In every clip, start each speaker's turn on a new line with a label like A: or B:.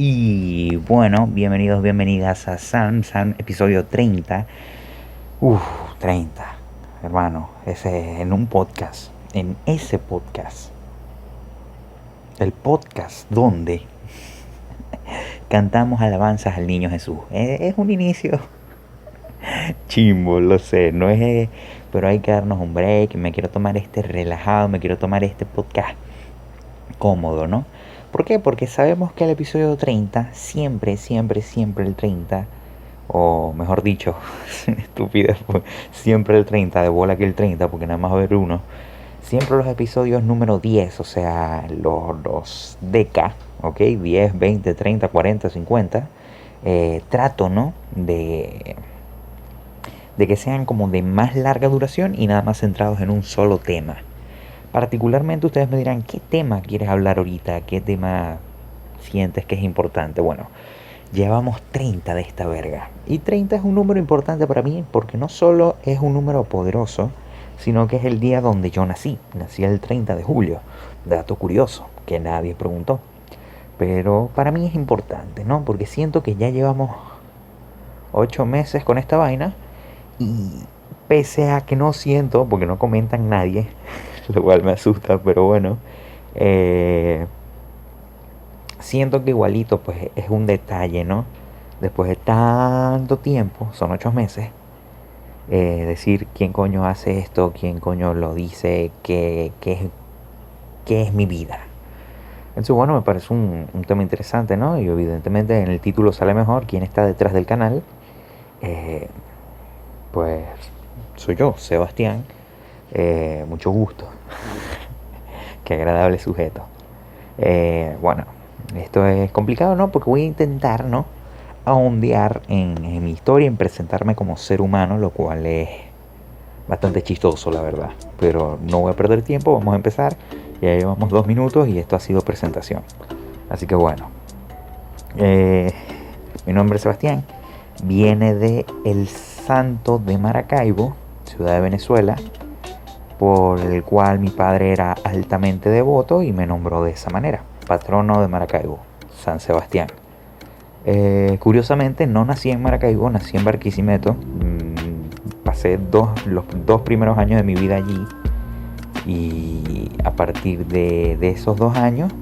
A: Y bueno, bienvenidos, bienvenidas a Sam episodio 30. 30, hermano, ese en un podcast, en ese podcast, el podcast donde cantamos alabanzas al niño Jesús. Es un inicio chimbo, lo sé, no es, pero hay que darnos un break. Me quiero tomar este relajado, me quiero tomar este podcast cómodo, ¿no? ¿Por qué? Porque sabemos que el episodio 30, siempre, siempre, siempre el 30, o mejor dicho, estúpida, siempre el 30, de bola que el 30, porque nada más va a haber uno. Siempre los episodios número 10, o sea, los DK, ¿ok? 10, 20, 30, 40, 50. Trato, ¿no? De que sean como de más larga duración y nada más centrados en un solo tema. Particularmente ustedes me dirán, ¿qué tema quieres hablar ahorita? ¿Qué tema sientes que es importante? Bueno, llevamos 30 de esta verga. Y 30 es un número importante para mí porque no solo es un número poderoso, sino que es el día donde yo nací. Nací el 30 de julio. Dato curioso, que nadie preguntó. Pero para mí es importante, ¿no? Porque siento que ya llevamos 8 meses con esta vaina. Y pese a que no siento, porque no comentan nadie, lo cual me asusta, pero bueno, eh, siento que igualito pues es un detalle, ¿no? Después de tanto tiempo, son 8 meses, decir quién coño hace esto, quién coño lo dice, qué es mi vida. Entonces, bueno, me parece un tema interesante, ¿no? Y evidentemente en el título sale mejor quién está detrás del canal. Eh, pues soy yo, Sebastián. Mucho gusto. Qué agradable sujeto. Bueno, esto es complicado, ¿no? Porque voy a intentar, ¿no? Ahondear en mi historia, en presentarme como ser humano, lo cual es bastante chistoso, la verdad. Pero no voy a perder tiempo, vamos a empezar. Ya llevamos 2 minutos y esto ha sido presentación. Así que bueno, mi nombre es Sebastián. Viene de El Santo de Maracaibo, ciudad de Venezuela, por el cual mi padre era altamente devoto y me nombró de esa manera, patrono de Maracaibo, San Sebastián. Curiosamente no nací en Maracaibo, nací en Barquisimeto. Pasé los 2 primeros años de mi vida allí y a partir de esos 2 años,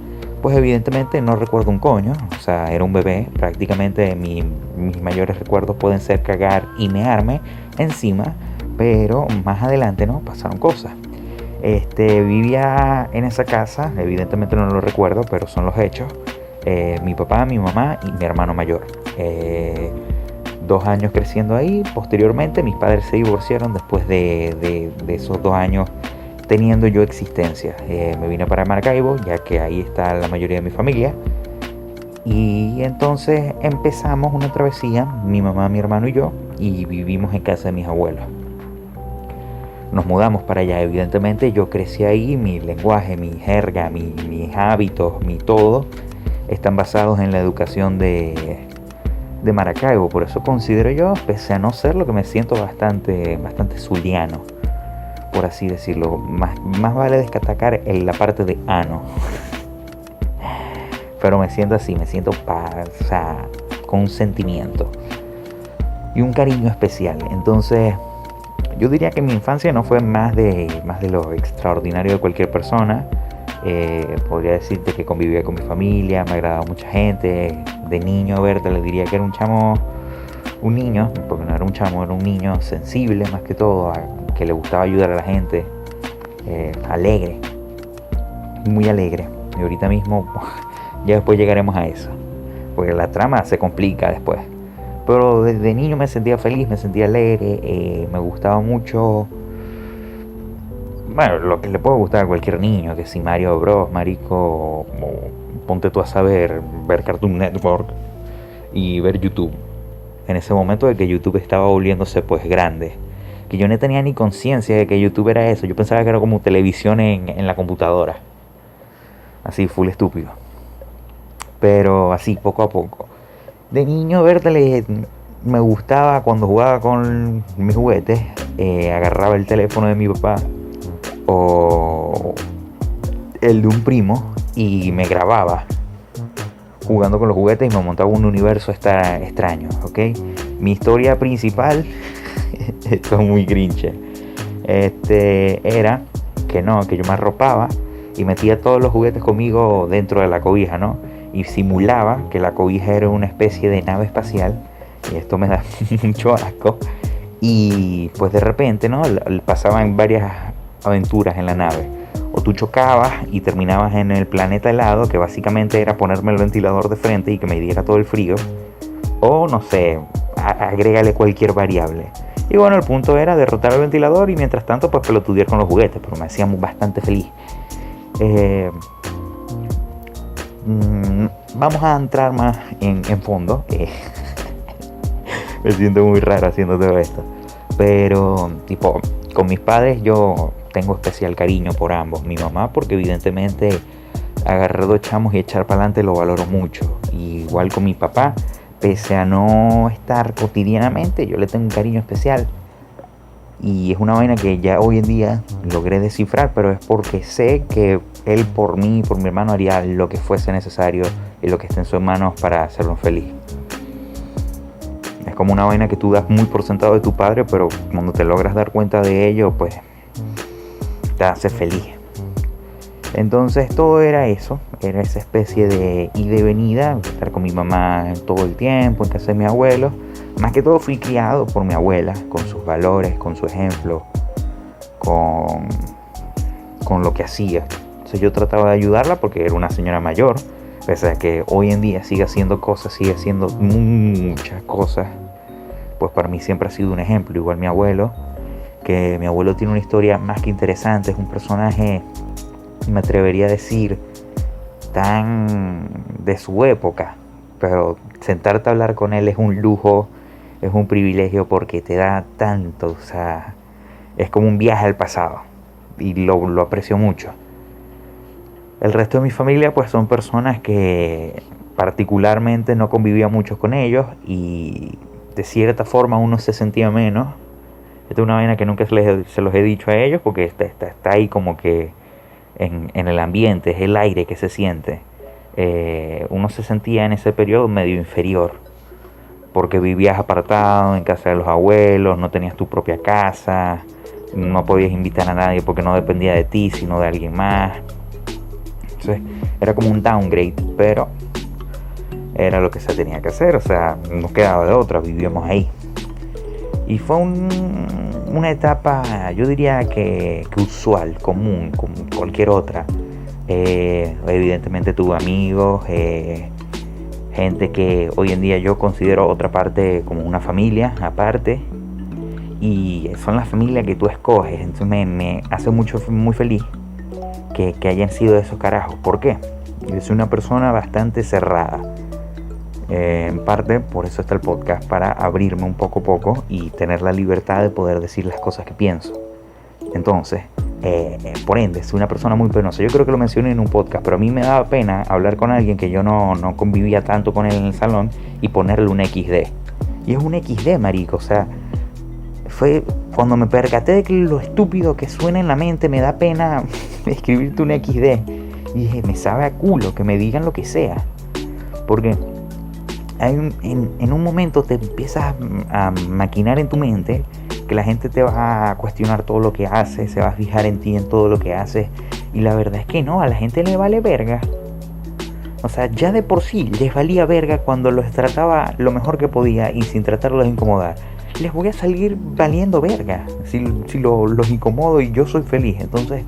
A: pues evidentemente no recuerdo un coño, o sea, era un bebé. Prácticamente mis mayores recuerdos pueden ser cagar y mearme encima, pero más adelante no pasaron cosas. Vivía en esa casa, evidentemente no lo recuerdo, pero son los hechos. Mi papá, mi mamá y mi hermano mayor. 2 años creciendo ahí. Posteriormente mis padres se divorciaron después de esos 2 años teniendo yo existencia. Me vine para Maracaibo, ya que ahí está la mayoría de mi familia. Y entonces empezamos una travesía, mi mamá, mi hermano y yo, y vivimos en casa de mis abuelos. Nos mudamos para allá, evidentemente yo crecí ahí, mi lenguaje, mi jerga, mis hábitos, mi todo, están basados en la educación de Maracaibo. Por eso considero yo, pese a no ser lo que me siento bastante zuliano, por así decirlo. Más vale destacar en la parte de ano. Pero me siento así, me siento con un sentimiento y un cariño especial. Entonces yo diría que mi infancia no fue más de lo extraordinario de cualquier persona. Podría decirte que convivía con mi familia, me agradaba mucha gente. De niño, verte, le diría que era un niño, porque no era un chamo, era un niño sensible más que todo, que le gustaba ayudar a la gente, alegre, muy alegre. Y ahorita mismo, ya después llegaremos a eso, porque la trama se complica después. Pero desde niño me sentía feliz, me sentía alegre, me gustaba mucho. Bueno, lo que le puede gustar a cualquier niño, que si Mario Bros, marico, o ponte tú a saber, ver Cartoon Network y ver YouTube. En ese momento de que YouTube estaba volviéndose pues grande, que yo no tenía ni conciencia de que YouTube era eso. Yo pensaba que era como televisión en la computadora, así full estúpido. Pero así, poco a poco. De niño, vértele, me gustaba cuando jugaba con mis juguetes. Agarraba el teléfono de mi papá o el de un primo y me grababa jugando con los juguetes y me montaba un universo extraño, ¿ok? Mi historia principal, esto es muy grinche, era que yo me arropaba y metía todos los juguetes conmigo dentro de la cobija, ¿no? Y simulaba que la cobija era una especie de nave espacial, y esto me da mucho asco. Y pues de repente, ¿no? Pasaban varias aventuras en la nave. O tú chocabas y terminabas en el planeta helado, que básicamente era ponerme el ventilador de frente y que me diera todo el frío. O no sé, agrégale cualquier variable. Y bueno, el punto era derrotar al ventilador y mientras tanto pues pelotudear con los juguetes, pero me hacía bastante feliz. Vamos a entrar más en fondo. Me siento muy raro haciendo todo esto. Pero, tipo, con mis padres yo tengo especial cariño por ambos. Mi mamá, porque evidentemente agarrar dos chamos y echar para adelante lo valoro mucho. Y igual con mi papá, pese a no estar cotidianamente, yo le tengo un cariño especial. Y es una vaina que ya hoy en día logré descifrar, pero es porque sé que él por mí y por mi hermano haría lo que fuese necesario y lo que esté en sus manos para hacernos feliz. Es como una vaina que tú das muy por sentado de tu padre, pero cuando te logras dar cuenta de ello, pues te hace feliz. Entonces todo era eso, era esa especie de ida y venida, estar con mi mamá todo el tiempo, en casa de mi abuelo. Más que todo fui criado por mi abuela, con sus valores, con su ejemplo, con lo que hacía. Entonces yo trataba de ayudarla porque era una señora mayor, pese a que hoy en día sigue haciendo cosas, sigue haciendo muchas cosas, pues para mí siempre ha sido un ejemplo. Igual mi abuelo, que mi abuelo tiene una historia más que interesante, es un personaje, me atrevería a decir, tan de su época, pero sentarte a hablar con él es un lujo, es un privilegio porque te da tanto, o sea, es como un viaje al pasado y lo aprecio mucho. El resto de mi familia pues son personas que particularmente no convivía mucho con ellos y de cierta forma uno se sentía menos. Esta es una vaina que nunca se los he dicho a ellos porque está ahí como que en el ambiente, es el aire que se siente. Uno se sentía en ese periodo medio inferior porque vivías apartado en casa de los abuelos, no tenías tu propia casa, no podías invitar a nadie porque no dependía de ti sino de alguien más. Entonces era como un downgrade, pero era lo que se tenía que hacer, o sea, no quedaba de otra, vivíamos ahí. Y fue una etapa, yo diría que usual, común, como cualquier otra. Evidentemente tuve amigos, gente que hoy en día yo considero otra parte como una familia aparte. Y son las familias que tú escoges, entonces me hace muy feliz que hayan sido esos carajos. ¿Por qué? Yo soy una persona bastante cerrada. En parte, por eso está el podcast, para abrirme un poco a poco y tener la libertad de poder decir las cosas que pienso. Entonces, por ende, soy una persona muy penosa. Yo creo que lo mencioné en un podcast, pero a mí me daba pena hablar con alguien que yo no convivía tanto con él en el salón y ponerle un XD. Y es un XD, marico, o sea, fue cuando me percaté de que lo estúpido que suena en la mente me da pena escribirte un XD. Y dije, me sabe a culo que me digan lo que sea. Porque en un momento te empiezas a maquinar en tu mente que la gente te va a cuestionar todo lo que haces, se va a fijar en ti en todo lo que haces. Y la verdad es que no, a la gente le vale verga. O sea, ya de por sí les valía verga cuando los trataba lo mejor que podía y sin tratarlos de incomodar. Les voy a salir valiendo verga si los incomodo y yo soy feliz. Entonces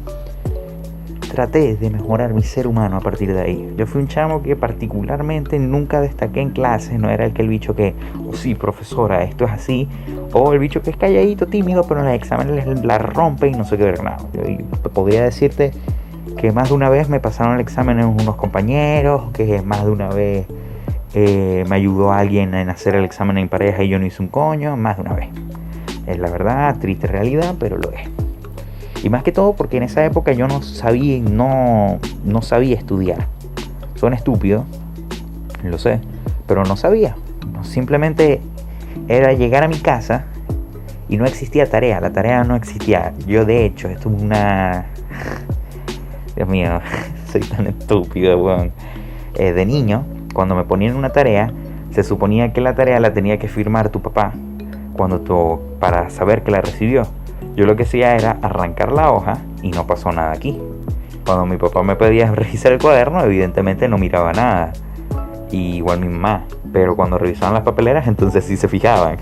A: traté de mejorar mi ser humano a partir de ahí. Yo fui un chamo que particularmente nunca destaqué en clases. No era el bicho que, oh sí, profesora, esto es así. O el bicho que es calladito, tímido, pero en los exámenes la rompe y no sé qué ver nada. Yo podría decirte que más de una vez me pasaron el examen en unos compañeros, que más de una vez me ayudó alguien en hacer el examen en pareja y yo no hice un coño, más de una vez. Es la verdad, triste realidad, pero lo es. Y más que todo porque en esa época yo no sabía estudiar. Suena estúpido, lo sé, pero no sabía. Simplemente era llegar a mi casa y no existía tarea, la tarea no existía. Yo de hecho, esto es una... Dios mío, soy tan estúpido, weón. De niño, cuando me ponían una tarea, se suponía que la tarea la tenía que firmar tu papá para saber que la recibió. Yo lo que hacía era arrancar la hoja y no pasó nada aquí. Cuando mi papá me pedía revisar el cuaderno, evidentemente no miraba nada. Y igual mi mamá. Pero cuando revisaban las papeleras, entonces sí se fijaban.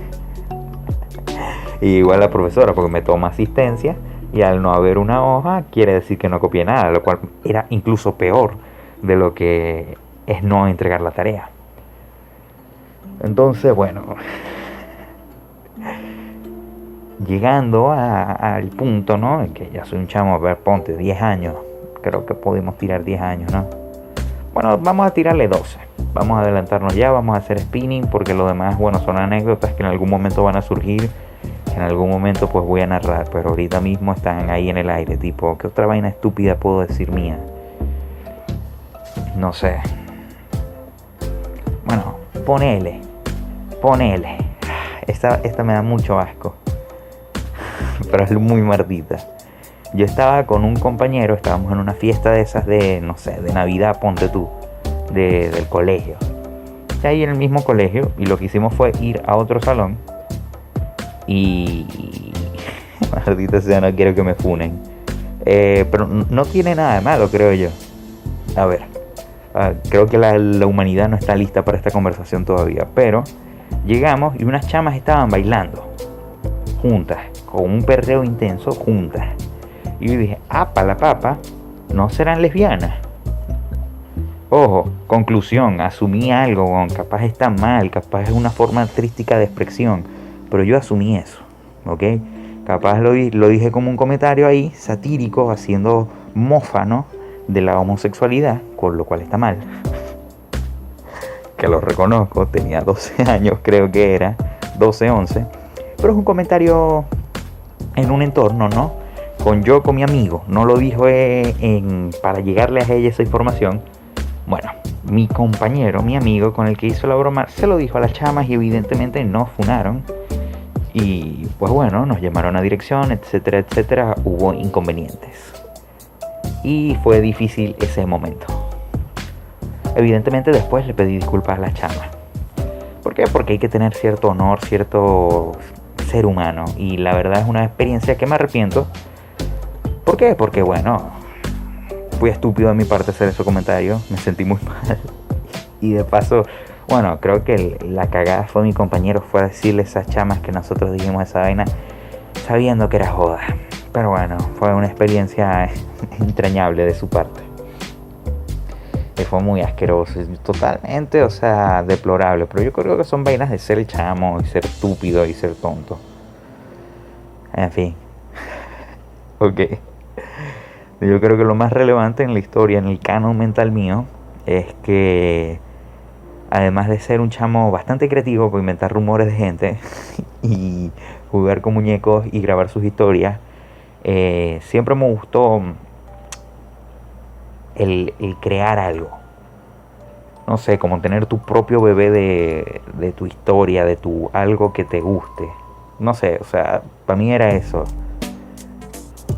A: Y igual la profesora, porque me toma asistencia y al no haber una hoja quiere decir que no copié nada, lo cual era incluso peor de lo que es no entregar la tarea. Entonces, bueno, llegando al punto, ¿no? En que ya soy un chamo, a ver, ponte 10 años, creo que podemos tirar 10 años, ¿no? Bueno, vamos a tirarle 12. Vamos a adelantarnos ya, vamos a hacer spinning, porque lo demás, bueno, son anécdotas que en algún momento van a surgir, que en algún momento pues voy a narrar, pero ahorita mismo están ahí en el aire, tipo, ¿qué otra vaina estúpida puedo decir mía? No sé. Bueno, ponele. Esta me da mucho asco, pero es muy mardita. Yo estaba con un compañero, estábamos en una fiesta de esas de, no sé, de Navidad, ponte tú, del colegio. Y ahí en el mismo colegio, y lo que hicimos fue ir a otro salón. Y maldita sea, no quiero que me funen. Pero no tiene nada de malo, creo yo. A ver, creo que la humanidad no está lista para esta conversación todavía. Pero llegamos y unas chamas estaban bailando juntas, con un perreo intenso juntas. Y yo dije, apa la papa, ¿no serán lesbianas? Ojo, conclusión, asumí algo, capaz está mal, capaz es una forma artística de expresión, pero yo asumí eso, ¿ok? Capaz lo dije como un comentario ahí, satírico, haciendo mofa, ¿no?, de la homosexualidad, con lo cual está mal. Que lo reconozco, tenía 12 años, creo que era, 12, 11, pero es un comentario en un entorno, ¿no? Con mi amigo, no lo dijo para llegarle a ella esa información. Bueno, mi compañero, mi amigo con el que hizo la broma, se lo dijo a las chamas y evidentemente no funaron. Y pues bueno, nos llamaron a dirección, etcétera, etcétera, hubo inconvenientes. Y fue difícil ese momento. Evidentemente después le pedí disculpas a las chamas. ¿Por qué? Porque hay que tener cierto honor, cierto ser humano. Y la verdad es una experiencia que me arrepiento. ¿Por qué? Porque bueno, fui estúpido de mi parte hacer ese comentario, me sentí muy mal. Y de paso, bueno, creo que la cagada fue mi compañero, fue a decirle a esas chamas que nosotros dijimos esa vaina sabiendo que era joda. Pero bueno, fue una experiencia entrañable de su parte. Y fue muy asqueroso, totalmente, o sea, deplorable. Pero yo creo que son vainas de ser chamo y ser estúpido y ser tonto. En fin. Ok. Yo creo que lo más relevante en la historia, en el canon mental mío, es que además de ser un chamo bastante creativo por inventar rumores de gente y jugar con muñecos y grabar sus historias, siempre me gustó el crear algo. No sé, como tener tu propio bebé de tu historia, de tu algo que te guste. No sé, o sea, para mí era eso.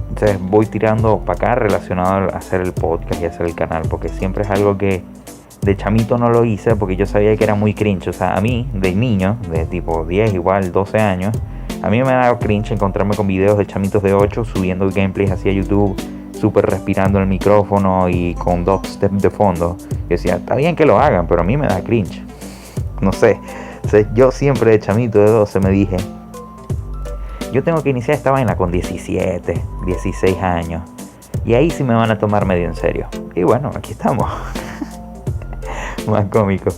A: Entonces voy tirando para acá relacionado a hacer el podcast y hacer el canal, porque siempre es algo que de chamito no lo hice porque yo sabía que era muy cringe. O sea, a mí, de niño, de tipo 10, igual 12 años, a mí me daba cringe encontrarme con videos de chamitos de 8 subiendo gameplays hacia YouTube, súper respirando el micrófono y con dubstep de fondo. Yo decía, está bien que lo hagan, pero a mí me da cringe. No sé, yo siempre de chamito de 12 me dije, yo tengo que iniciar esta vaina con 17, 16 años. Y ahí sí me van a tomar medio en serio. Y bueno, aquí estamos. Más cómico.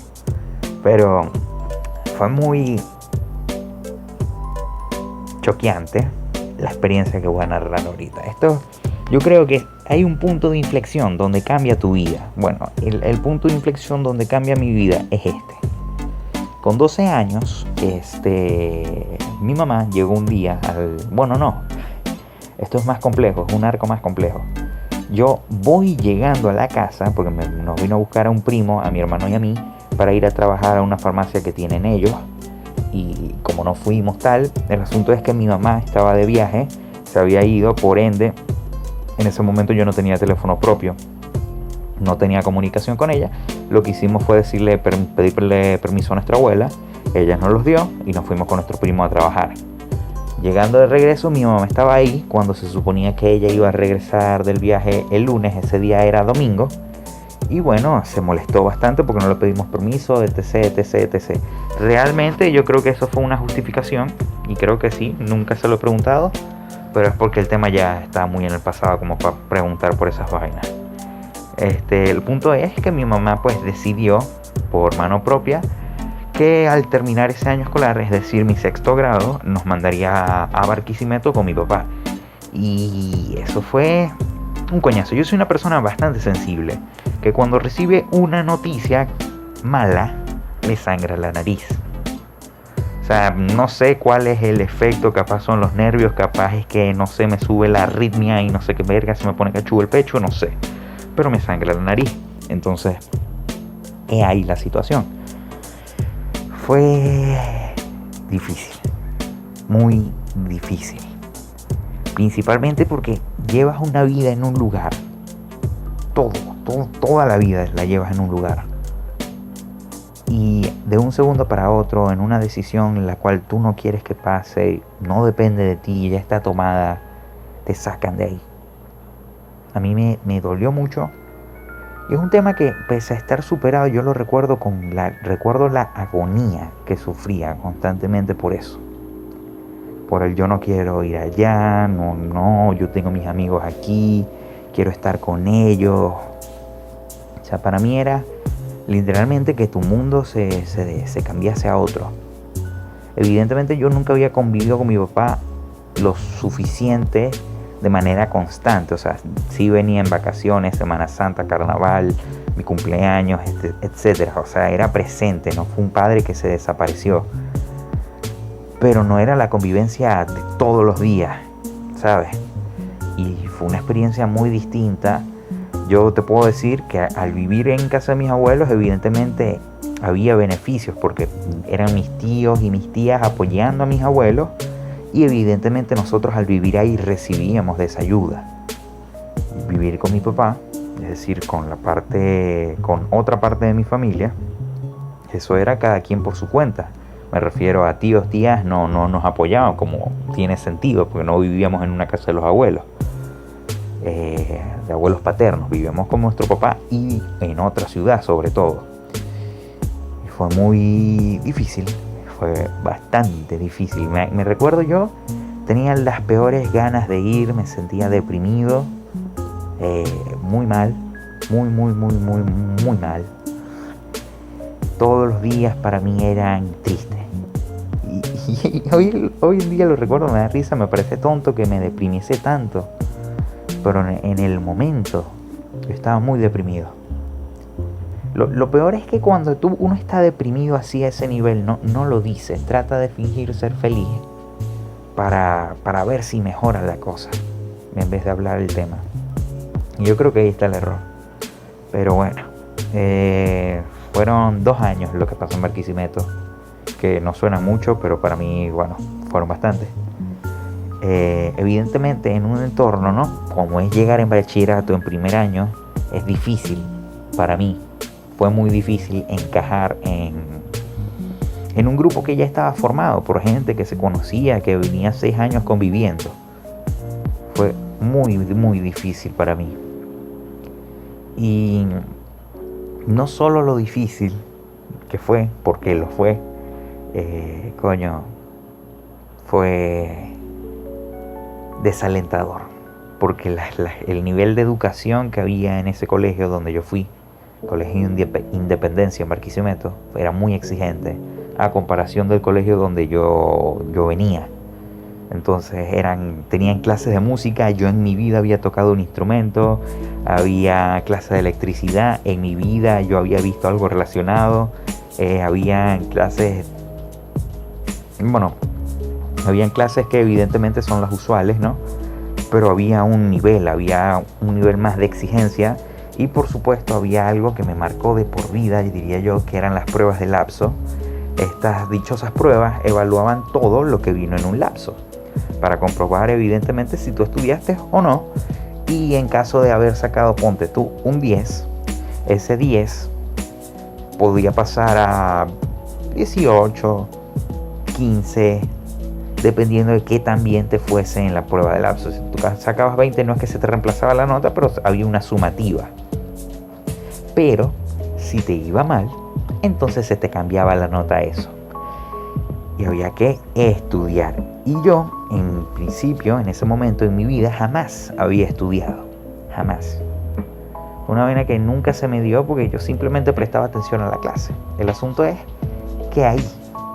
A: Pero fue muy choqueante la experiencia que voy a narrar ahorita. Esto, yo creo que hay un punto de inflexión donde cambia tu vida. Bueno, el punto de inflexión donde cambia mi vida es este. Con 12 años, mi mamá llegó un día bueno, no, esto es más complejo, es un arco más complejo. Yo voy llegando a la casa, porque nos vino a buscar a un primo, a mi hermano y a mí, para ir a trabajar a una farmacia que tienen ellos. Y como no fuimos tal, el asunto es que mi mamá estaba de viaje, se había ido, por ende, en ese momento yo no tenía teléfono propio. no tenía comunicación con ella. Lo que hicimos fue pedirle permiso a nuestra abuela. Ella nos los dio y nos fuimos con nuestro primo a trabajar. Llegando de regreso, mi mamá estaba ahí cuando se suponía que ella iba a regresar del viaje el lunes. Ese día era domingo. Y bueno, se molestó bastante porque no le pedimos permiso, etc, etc, etc. Realmente yo creo que eso fue una justificación. Y creo que sí, nunca se lo he preguntado. Pero es porque el tema ya está muy en el pasado como para preguntar por esas vainas. El punto es que mi mamá pues decidió por mano propia que al terminar ese año escolar, es decir, mi sexto grado, nos mandaría a Barquisimeto con mi papá. Y eso fue un coñazo. Yo soy una persona bastante sensible, que cuando recibe una noticia mala, le sangra la nariz. O sea, no sé cuál es el efecto, capaz son los nervios, capaz es que, no sé, me sube la arritmia y no sé qué verga, se me pone cachudo el pecho, no sé. Pero me sangra la nariz. Entonces, es ahí la situación. Fue difícil, muy difícil. Principalmente porque llevas una vida en un lugar. Toda la vida la llevas en un lugar. Y de un segundo para otro, en una decisión en la cual tú no quieres que pase, no depende de ti, ya está tomada, te sacan de ahí. A mí me dolió mucho. Y es un tema que, pese a estar superado, yo lo recuerdo recuerdo la agonía que sufría constantemente por eso. Por el yo no quiero ir allá, no, yo tengo mis amigos aquí, quiero estar con ellos. O sea, para mí era literalmente que tu mundo se cambiase a otro. Evidentemente yo nunca había convivido con mi papá lo suficiente de manera constante. O sea, sí venía en vacaciones, Semana Santa, Carnaval, mi cumpleaños, etcétera. O sea, era presente, no fue un padre que se desapareció. Pero no era la convivencia de todos los días, ¿sabes? Y fue una experiencia muy distinta. Yo te puedo decir que al vivir en casa de mis abuelos, evidentemente había beneficios porque eran mis tíos y mis tías apoyando a mis abuelos. Y evidentemente nosotros al vivir ahí recibíamos de esa ayuda. Vivir con mi papá, es decir, con otra parte de mi familia, eso era cada quien por su cuenta. Me refiero a tíos, tías, no nos apoyaban, como tiene sentido, porque no vivíamos en una casa de los abuelos, de abuelos paternos, vivíamos con nuestro papá y en otra ciudad sobre todo. Y fue muy difícil. Fue bastante difícil. Me recuerdo yo, tenía las peores ganas de ir, me sentía deprimido, muy mal, muy mal. Todos los días para mí eran tristes. Y hoy en día lo recuerdo, me da risa, me parece tonto que me deprimiese tanto. Pero en el momento yo estaba muy deprimido. Lo peor es que cuando uno está deprimido así a ese nivel, no lo dice, trata de fingir ser feliz para ver si mejora la cosa, en vez de hablar el tema. Y yo creo que ahí está el error. Pero bueno, fueron 2 años lo que pasó en Barquisimeto, que no suena mucho, pero para mí, bueno, fueron bastantes. Evidentemente en un entorno, ¿no? Como es llegar en bachillerato en primer año, es difícil para mí. Fue muy difícil encajar en un grupo que ya estaba formado por gente que se conocía, que venía 6 años conviviendo. Fue muy difícil para mí. Y no solo lo difícil que fue, porque lo fue, fue desalentador. Porque el nivel de educación que había en ese colegio donde yo fui, Colegio Independencia en Barquisimeto, era muy exigente a comparación del colegio donde yo venía. Entonces tenían clases de música, yo en mi vida había tocado un instrumento, había clases de electricidad, en mi vida yo había visto algo relacionado, habían clases que evidentemente son las usuales, ¿no? Pero había un nivel más de exigencia. Y por supuesto había algo que me marcó de por vida, y diría yo, que eran las pruebas de lapso. Estas dichosas pruebas evaluaban todo lo que vino en un lapso, para comprobar evidentemente si tú estudiaste o no. Y en caso de haber sacado, ponte tú, un 10, ese 10 podía pasar a 18, 15, dependiendo de qué tan bien te fuese en la prueba de lapso. Si tú sacabas 20, no es que se te reemplazaba la nota, pero había una sumativa. Pero si te iba mal, entonces se te cambiaba la nota a eso. Y había que estudiar. Y yo, en principio, en ese momento en mi vida, jamás había estudiado. Jamás. Fue una vaina que nunca se me dio porque yo simplemente prestaba atención a la clase. El asunto es que ahí,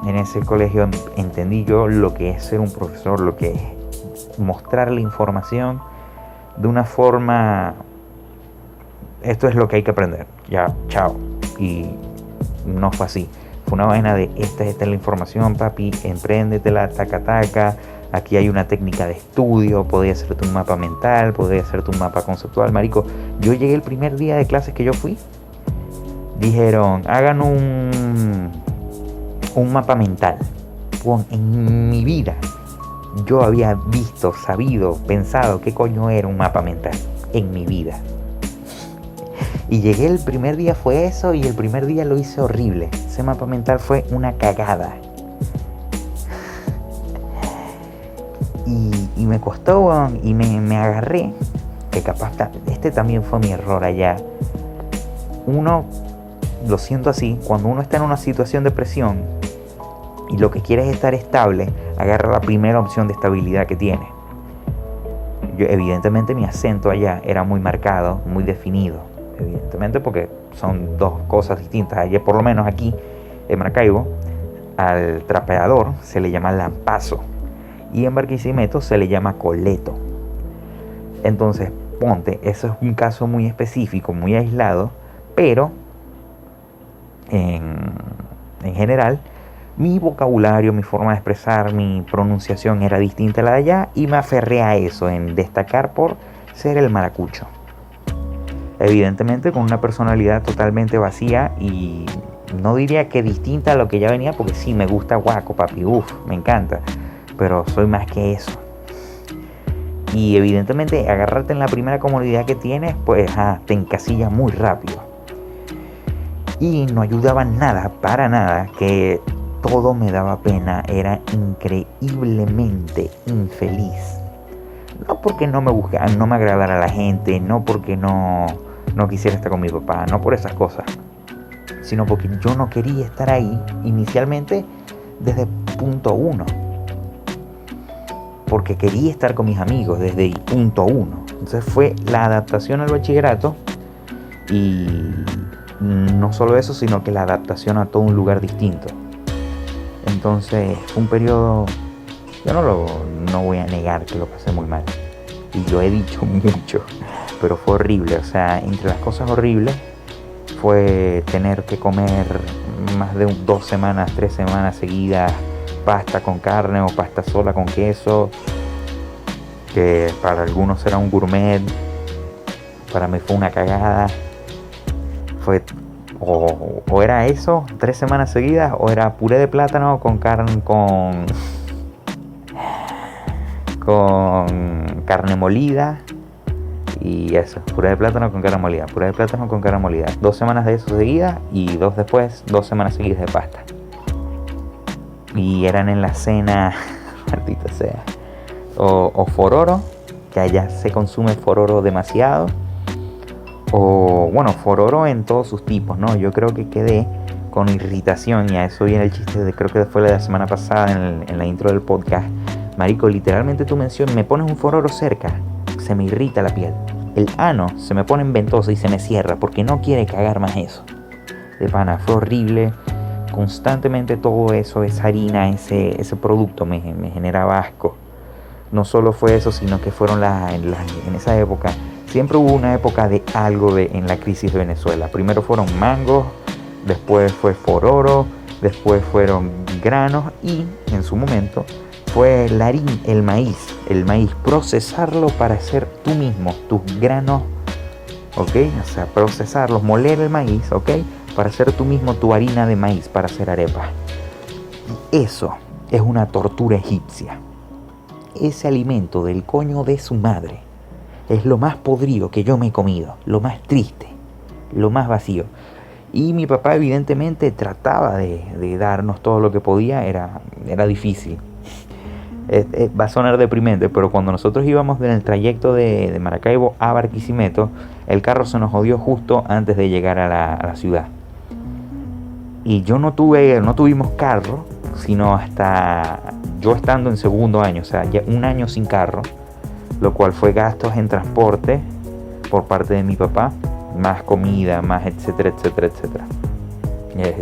A: en ese colegio, entendí yo lo que es ser un profesor, lo que es mostrar la información de una forma... Esto es lo que hay que aprender. Ya, chao. Y no fue así. Fue una vaina de esta es la información, papi, empréndetela, taca, taca. Aquí hay una técnica de estudio, podía hacerte un mapa mental, podía hacerte un mapa conceptual. Marico, yo llegué el primer día de clases que yo fui. Dijeron, hagan un mapa mental. En mi vida yo había visto, sabido, pensado qué coño era un mapa mental. En mi vida. Y llegué el primer día fue eso y el primer día lo hice horrible. Ese mapa mental fue una cagada. Y me costó y me agarré. Que capaz este también fue mi error allá. Uno, lo siento así, cuando uno está en una situación de presión y lo que quiere es estar estable, agarra la primera opción de estabilidad que tiene. Yo, evidentemente mi acento allá era muy marcado, muy definido. Evidentemente porque son dos cosas distintas. Allá, por lo menos aquí en Maracaibo, al trapeador se le llama lampazo y en Barquisimeto se le llama coleto. Entonces, ponte, eso es un caso muy específico, muy aislado, pero en general mi vocabulario, mi forma de expresar, mi pronunciación era distinta a la de allá y me aferré a eso, en destacar por ser el maracucho. Evidentemente con una personalidad totalmente vacía y no diría que distinta a lo que ya venía, porque sí, me gusta guaco, papi, me encanta, pero soy más que eso. Y evidentemente agarrarte en la primera comodidad que tienes, pues te encasilla muy rápido. Y no ayudaba nada, para nada, que todo me daba pena, era increíblemente infeliz. No porque no me buscara, no me agradara la gente, no porque no quisiera estar con mi papá, no por esas cosas, sino porque yo no quería estar ahí inicialmente desde punto 1, porque quería estar con mis amigos desde el punto 1. Entonces fue la adaptación al bachillerato y no solo eso, sino que la adaptación a todo un lugar distinto. Entonces fue un periodo, yo no voy a negar que lo pasé muy mal y lo he dicho mucho, pero fue horrible. O sea, entre las cosas horribles fue tener que comer más de 2 semanas, 3 semanas seguidas pasta con carne o pasta sola con queso, que para algunos era un gourmet, para mí fue una cagada. Fue o era eso 3 semanas seguidas, o era puré de plátano con carne con carne molida. Y eso, puré de plátano con carne molida, puré de plátano con carne molida. 2 semanas de eso seguidas y 2 después, 2 semanas seguidas de pasta. Y eran en la cena, maldita sea, o fororo, que allá se consume fororo demasiado. O bueno, fororo en todos sus tipos, ¿no? Yo creo que quedé con irritación, y a eso viene el chiste de, creo que fue la semana pasada en la intro del podcast. Marico, literalmente tú mencionas, me pones un fororo cerca, se me irrita la piel. El ano se me pone en ventosa y se me cierra porque no quiere cagar más eso. De pana, fue horrible. Constantemente todo eso, esa harina, ese producto me generaba asco. No solo fue eso, sino que fueron en esa época, siempre hubo una época de algo en la crisis de Venezuela. Primero fueron mangos, después fue fororo, después fueron granos y en su momento fue el maíz, procesarlo para hacer tú mismo tus granos, ¿ok? O sea, procesarlos, moler el maíz, ¿ok? Para hacer tú mismo tu harina de maíz para hacer arepas. Y eso es una tortura egipcia. Ese alimento del coño de su madre es lo más podrido que yo me he comido, lo más triste. lo más vacío. Y mi papá evidentemente trataba de darnos todo lo que podía, era difícil. Va a sonar deprimente, pero cuando nosotros íbamos en el trayecto de Maracaibo a Barquisimeto, el carro se nos jodió justo antes de llegar a la ciudad. Y no tuvimos carro, sino hasta yo estando en segundo año, o sea, ya un año sin carro, lo cual fue gastos en transporte por parte de mi papá, más comida, más etcétera, etcétera, etcétera.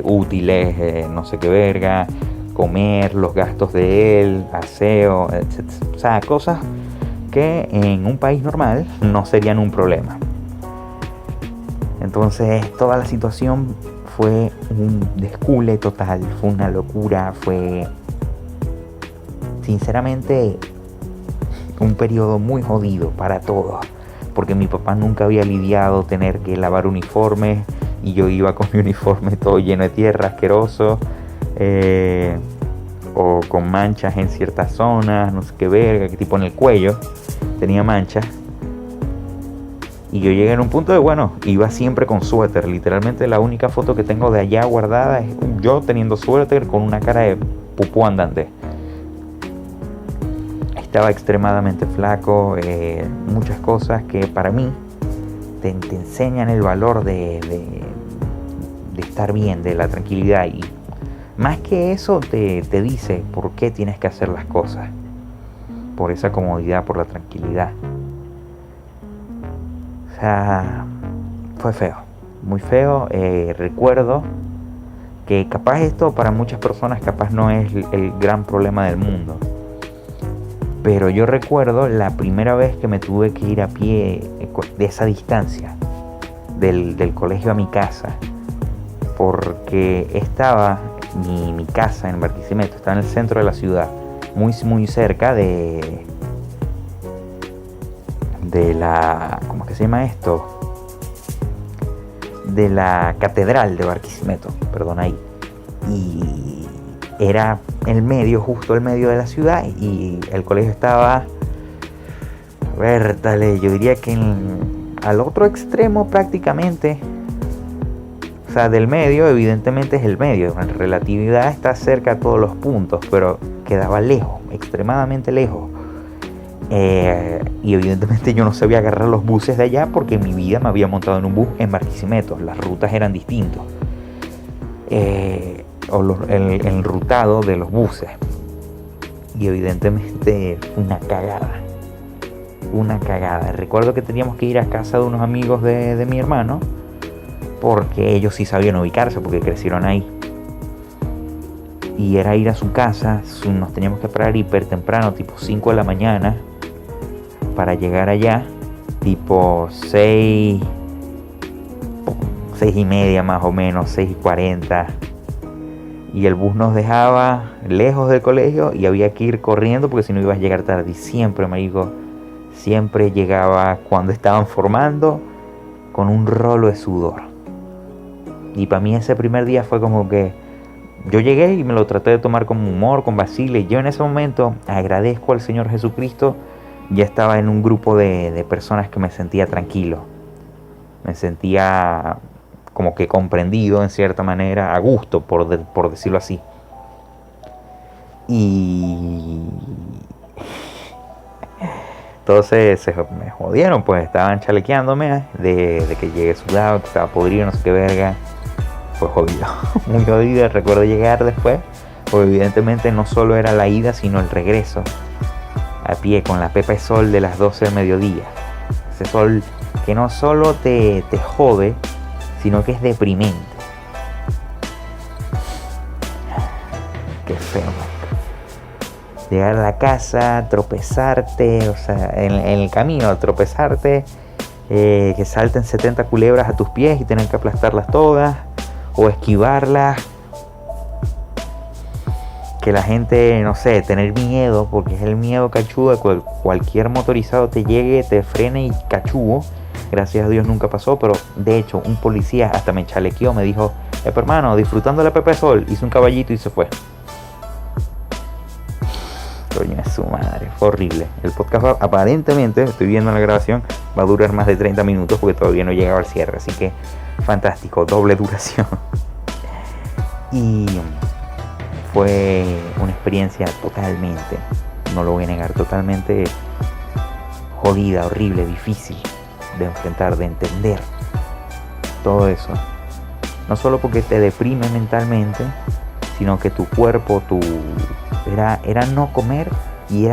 A: Útiles, no sé qué verga, comer, los gastos de él, aseo, etcétera. O sea, cosas que en un país normal no serían un problema. Entonces, toda la situación fue un descule total, fue una locura, fue sinceramente un periodo muy jodido para todos, porque mi papá nunca había lidiado tener que lavar uniformes y yo iba con mi uniforme todo lleno de tierra, asqueroso, o con manchas en ciertas zonas, no sé qué verga, que tipo en el cuello tenía manchas. Y yo llegué en un punto de, bueno, iba siempre con suéter. Literalmente la única foto que tengo de allá guardada es yo teniendo suéter con una cara de pupú andante. Estaba extremadamente flaco, muchas cosas que para mí te enseñan el valor de estar bien, de la tranquilidad. Y más que eso te dice por qué tienes que hacer las cosas. Por esa comodidad, por la tranquilidad. O sea, fue feo, muy feo. Recuerdo que capaz esto para muchas personas capaz no es el gran problema del mundo, pero yo recuerdo la primera vez que me tuve que ir a pie de esa distancia del colegio a mi casa, porque estaba mi casa en Barquisimeto, estaba en el centro de la ciudad, muy muy cerca de la, ¿cómo es que se llama esto? De la catedral de Barquisimeto, perdón, ahí. Y era justo el medio de la ciudad, y el colegio estaba, yo diría que al otro extremo prácticamente. O sea, del medio, evidentemente es el medio, en relatividad está cerca a todos los puntos, pero quedaba lejos, extremadamente lejos. Y evidentemente yo no sabía agarrar los buses de allá porque en mi vida me había montado en un bus en Barquisimeto. Las rutas eran distintas, el enrutado de los buses. Y evidentemente una cagada. Recuerdo que teníamos que ir a casa de unos amigos de mi hermano, porque ellos sí sabían ubicarse porque crecieron ahí. Y era ir a su casa, nos teníamos que parar hiper temprano, tipo 5 de la mañana, para llegar allá tipo 6:30 más o menos, 6:40, y el bus nos dejaba lejos del colegio y había que ir corriendo porque si no ibas a llegar tarde. Y siempre, marico, siempre llegaba cuando estaban formando con un rolo de sudor. Y para mí ese primer día fue como que yo llegué y me lo traté de tomar con humor, con vacile. Y yo en ese momento agradezco al Señor Jesucristo. Ya estaba en un grupo de personas que me sentía tranquilo. Me sentía como que comprendido en cierta manera, a gusto, por decirlo así. Y entonces me jodieron, pues estaban chalequeándome de que llegué sudado, que estaba podrido, no sé qué verga. Fue jodido, muy jodido. Recuerdo llegar después, porque evidentemente no solo era la ida, sino el regreso a pie con la pepa de sol de las 12 del mediodía. Ese sol que no solo te jode, sino que es deprimente. Qué feo. Llegar a la casa, tropezarte, o sea, en el camino, tropezarte, que salten 70 culebras a tus pies y tener que aplastarlas todas, o esquivarlas. Que la gente, no sé, tener miedo, porque es el miedo cachudo de que cualquier motorizado te llegue, te frene y cachudo. Gracias a Dios nunca pasó, pero de hecho un policía hasta me chalequeó, me dijo, hermano, disfrutando la pepa de sol, hizo un caballito y se fue. Coño, es su madre, fue horrible. El podcast aparentemente, estoy viendo en la grabación, va a durar más de 30 minutos porque todavía no he llegado al cierre, así que fantástico, doble duración. Y fue una experiencia totalmente, no lo voy a negar, totalmente jodida, horrible, difícil de enfrentar, de entender todo eso. No solo porque te deprime mentalmente, sino que tu cuerpo, era no comer y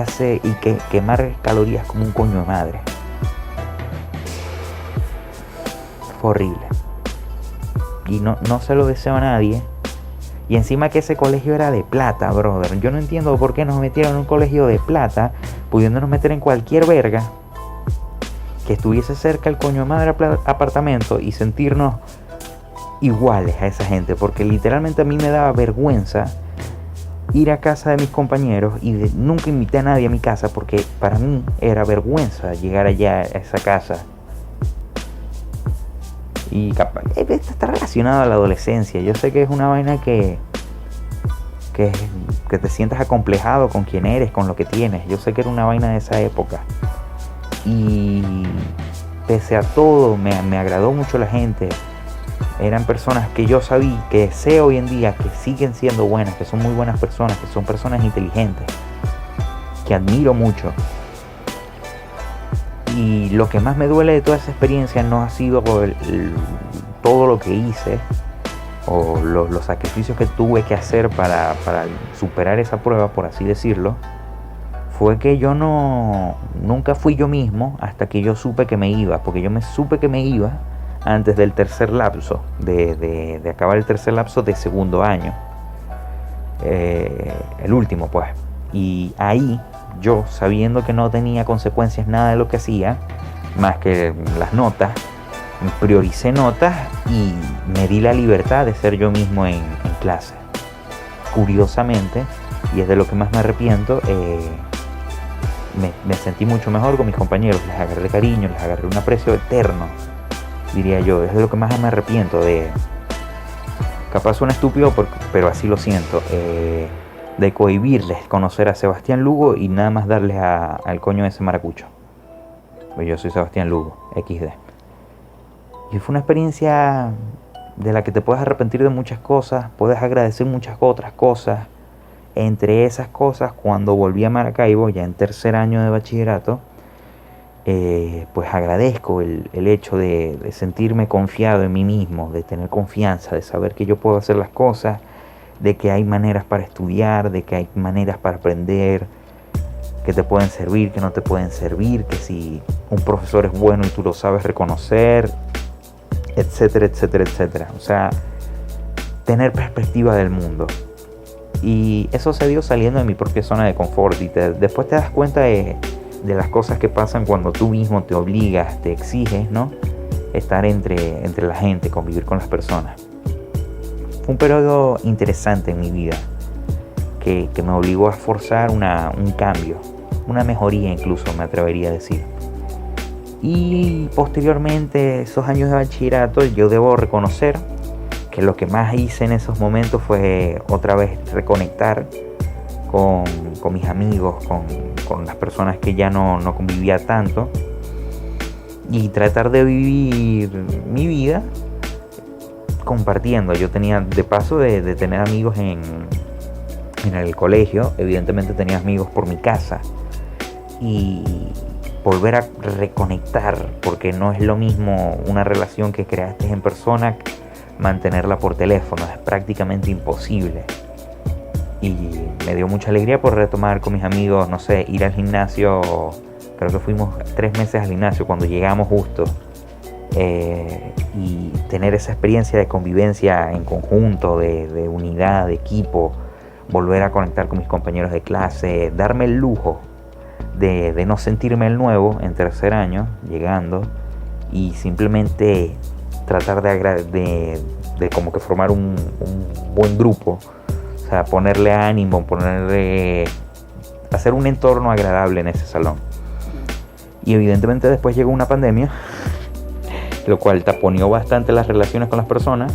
A: quemar calorías como un coño de madre. Fue horrible. Y no se lo deseo a nadie. Y encima que ese colegio era de plata, brother. Yo no entiendo por qué nos metieron en un colegio de plata, pudiéndonos meter en cualquier verga que estuviese cerca el coño de madre apartamento y sentirnos iguales a esa gente. Porque literalmente a mí me daba vergüenza ir a casa de mis compañeros y nunca invité a nadie a mi casa porque para mí era vergüenza llegar allá a esa casa. Y capaz, esto está relacionado a la adolescencia. Yo sé que es una vaina que te sientas acomplejado con quien eres, con lo que tienes. Yo sé que era una vaina de esa época. Y pese a todo, me agradó mucho la gente. Eran personas que yo sabía, que sé hoy en día que siguen siendo buenas, que son muy buenas personas, que son personas inteligentes, que admiro mucho. Y lo que más me duele de toda esa experiencia no ha sido todo lo que hice o los sacrificios que tuve que hacer para superar esa prueba, por así decirlo. Fue que yo nunca fui yo mismo hasta que yo supe que me iba, porque yo me supe que me iba antes del tercer lapso, de acabar el tercer lapso de segundo año, el último pues. Y ahí yo, sabiendo que no tenía consecuencias nada de lo que hacía, más que las notas, prioricé notas y me di la libertad de ser yo mismo en clase. Curiosamente, y es de lo que más me arrepiento, me sentí mucho mejor con mis compañeros, les agarré cariño, les agarré un aprecio eterno, diría yo. Es de lo que más me arrepiento capaz suena estúpido, pero así lo siento, de cohibirles conocer a Sebastián Lugo y nada más darles al coño ese maracucho. Pues yo soy Sebastián Lugo, XD. Y fue una experiencia de la que te puedes arrepentir de muchas cosas, puedes agradecer muchas otras cosas. Entre esas cosas, cuando volví a Maracaibo, ya en tercer año de bachillerato, pues agradezco el hecho de sentirme confiado en mí mismo, de tener confianza, de saber que yo puedo hacer las cosas, de que hay maneras para estudiar, de que hay maneras para aprender, que te pueden servir, que no te pueden servir, que si un profesor es bueno y tú lo sabes reconocer, etcétera, etcétera, etcétera. O sea, tener perspectiva del mundo. Y eso se dio saliendo de mi propia zona de confort y después te das cuenta de las cosas que pasan cuando tú mismo te obligas, te exiges, ¿no? Estar entre la gente, convivir con las personas. Fue un periodo interesante en mi vida que me obligó a forzar un cambio, una mejoría incluso, me atrevería a decir. Y posteriormente, esos años de bachillerato, yo debo reconocer que lo que más hice en esos momentos fue otra vez reconectar con mis amigos, con las personas que ya no convivía tanto, y tratar de vivir mi vida compartiendo. Yo tenía, de paso de tener amigos en el colegio, evidentemente tenía amigos por mi casa, y volver a reconectar, porque no es lo mismo una relación que creaste en persona, mantenerla por teléfono, es prácticamente imposible. Y me dio mucha alegría por retomar con mis amigos, no sé, ir al gimnasio. Creo que fuimos 3 meses al gimnasio cuando llegamos justo, y tener esa experiencia de convivencia en conjunto, de unidad, de equipo, volver a conectar con mis compañeros de clase, darme el lujo de no sentirme el nuevo en tercer año, llegando, y simplemente tratar de como que formar un buen grupo. O sea, ponerle ánimo, hacer un entorno agradable en ese salón. Y evidentemente después llegó una pandemia, lo cual taponeó bastante las relaciones con las personas.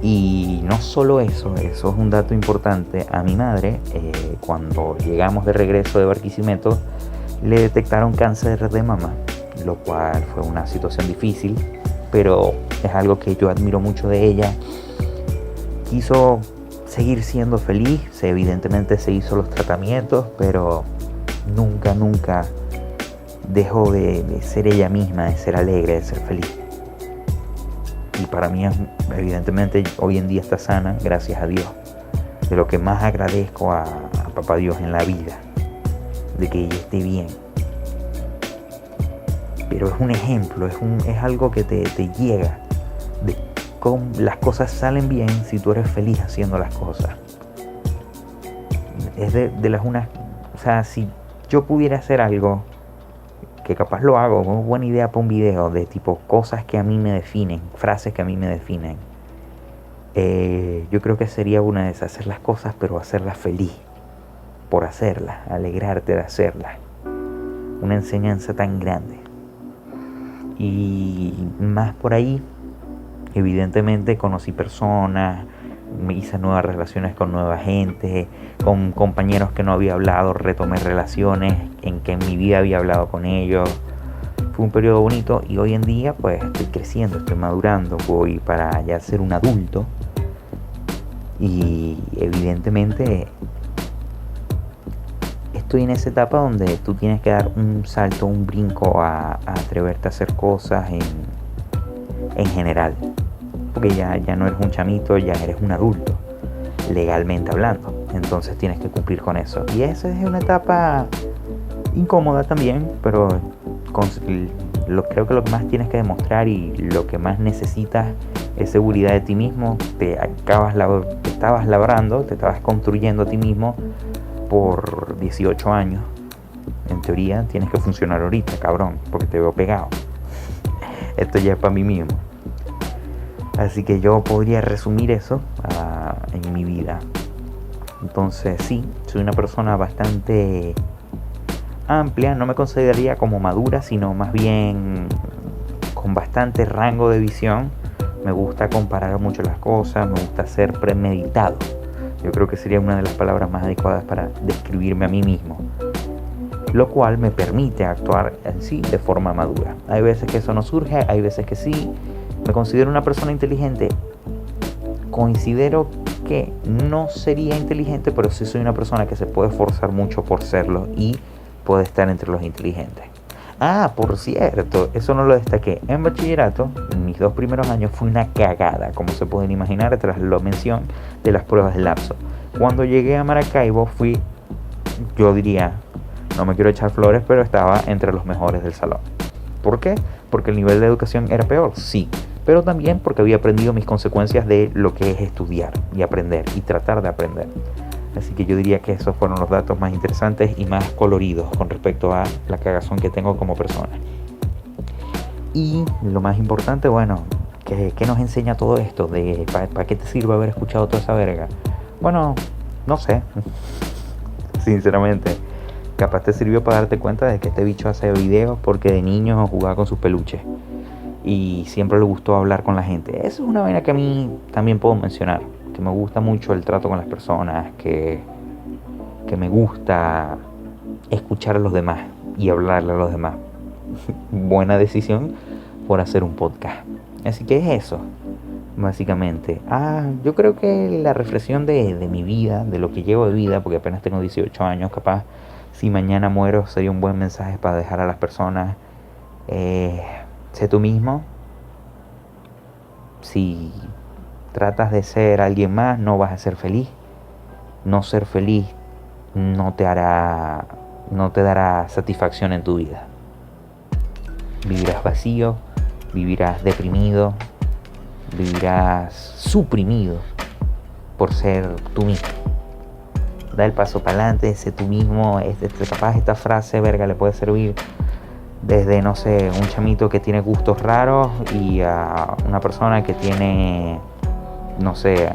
A: Y no solo eso es un dato importante. A mi madre, cuando llegamos de regreso de Barquisimeto, le detectaron cáncer de mama, lo cual fue una situación difícil, pero es algo que yo admiro mucho de ella. Quiso seguir siendo feliz, evidentemente se hizo los tratamientos, pero nunca dejó de ser ella misma, de ser alegre, de ser feliz. Y para mí, evidentemente, hoy en día está sana, gracias a Dios. De lo que más agradezco a Papá Dios en la vida, de que ella esté bien. Pero es un ejemplo, es algo que te llega, de cómo las cosas salen bien si tú eres feliz haciendo las cosas. Es de las unas, o sea, si yo pudiera hacer algo, que capaz lo hago, como buena idea para un video, de tipo cosas que a mí me definen, frases que a mí me definen. Yo creo que sería una de esas, hacer las cosas pero hacerlas feliz, por hacerlas, alegrarte de hacerlas. Una enseñanza tan grande. Y más por ahí, evidentemente conocí personas, me hice nuevas relaciones con nueva gente, con compañeros que no había hablado, retomé relaciones en que en mi vida había hablado con ellos. Fue un periodo bonito y hoy en día pues estoy creciendo, estoy madurando, voy para ya ser un adulto y evidentemente estoy en esa etapa donde tú tienes que dar un salto, un brinco a atreverte a hacer cosas en general, porque ya no eres un chamito, ya eres un adulto, legalmente hablando, entonces tienes que cumplir con eso y esa es una etapa incómoda también, pero creo que lo que más tienes que demostrar y lo que más necesitas es seguridad de ti mismo. Te estabas labrando, te estabas construyendo a ti mismo por 18 años. En teoría tienes que funcionar ahorita, cabrón, porque te veo pegado. Esto ya es para mí mismo. Así que yo podría resumir eso en mi vida. Entonces sí, soy una persona bastante amplia, no me consideraría como madura, sino más bien con bastante rango de visión. Me gusta comparar mucho las cosas, me gusta ser premeditado. Yo creo que sería una de las palabras más adecuadas para describirme a mí mismo, lo cual me permite actuar en sí de forma madura. Hay veces que eso no surge, hay veces que sí. Me considero una persona inteligente. Considero que no sería inteligente, pero sí soy una persona que se puede esforzar mucho por serlo y puede estar entre los inteligentes. Por cierto, eso no lo destaqué. En bachillerato, en mis 2 primeros años, fue una cagada, como se pueden imaginar, tras la mención de las pruebas de lapso. Cuando llegué a Maracaibo, yo diría, no me quiero echar flores, pero estaba entre los mejores del salón. ¿Por qué? Porque el nivel de educación era peor, sí, pero también porque había aprendido mis consecuencias de lo que es estudiar y aprender y tratar de aprender. Así que yo diría que esos fueron los datos más interesantes y más coloridos con respecto a la cagazón que tengo como persona. Y lo más importante, bueno, ¿qué nos enseña todo esto? ¿Para qué te sirve haber escuchado toda esa verga? Bueno, no sé. Sinceramente, capaz te sirvió para darte cuenta de que este bicho hace videos porque de niño jugaba con sus peluches y siempre le gustó hablar con la gente. Eso es una vaina que a mí también puedo mencionar, que me gusta mucho el trato con las personas, que me gusta escuchar a los demás y hablarle a los demás. Buena decisión por hacer un podcast. Así que es eso, básicamente. Yo creo que la reflexión de mi vida, de lo que llevo de vida, porque apenas tengo 18 años, capaz si mañana muero sería un buen mensaje para dejar a las personas. Sé tú mismo. Si tratas de ser alguien más, no vas a ser feliz. No ser feliz no te dará satisfacción en tu vida. Vivirás vacío, vivirás deprimido, vivirás suprimido por ser tú mismo. Da el paso para adelante, sé tú mismo. Capaz esta frase, verga, le puede servir desde, no sé, un chamito que tiene gustos raros y a una persona que tiene, no sé,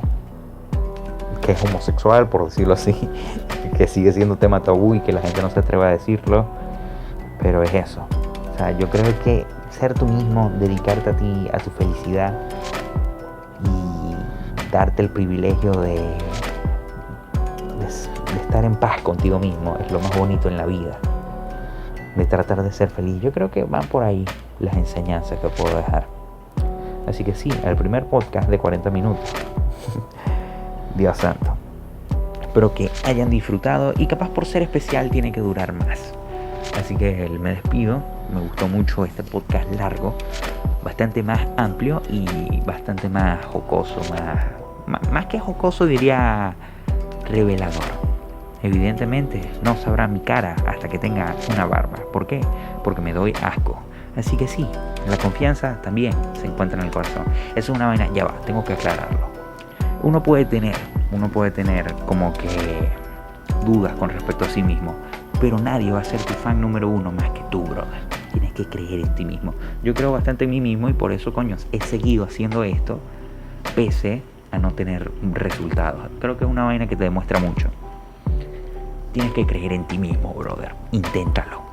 A: que es homosexual, por decirlo así, que sigue siendo tema tabú y que la gente no se atreve a decirlo, pero es eso. O sea, yo creo que ser tú mismo, dedicarte a ti, a tu felicidad y darte el privilegio de estar en paz contigo mismo es lo más bonito en la vida. de tratar de ser feliz. Yo creo que van por ahí las enseñanzas que puedo dejar. Así que sí, el primer podcast de 40 minutos. Dios santo. Espero que hayan disfrutado y capaz por ser especial tiene que durar más. Así que me despido. Me gustó mucho este podcast largo, bastante más amplio y bastante más jocoso, más que jocoso diría revelador. Evidentemente no sabrá mi cara hasta que tenga una barba. ¿Por qué? Porque me doy asco. Así que sí, la confianza también se encuentra en el corazón. Eso es una vaina, ya va, tengo que aclararlo. Uno puede tener como que dudas con respecto a sí mismo, pero nadie va a ser tu fan número uno más que tú, brother. Tienes que creer en ti mismo. Yo creo bastante en mí mismo y por eso, coño, he seguido haciendo esto pese a no tener resultados. Creo que es una vaina que te demuestra mucho. Tienes que creer en ti mismo, brother. Inténtalo.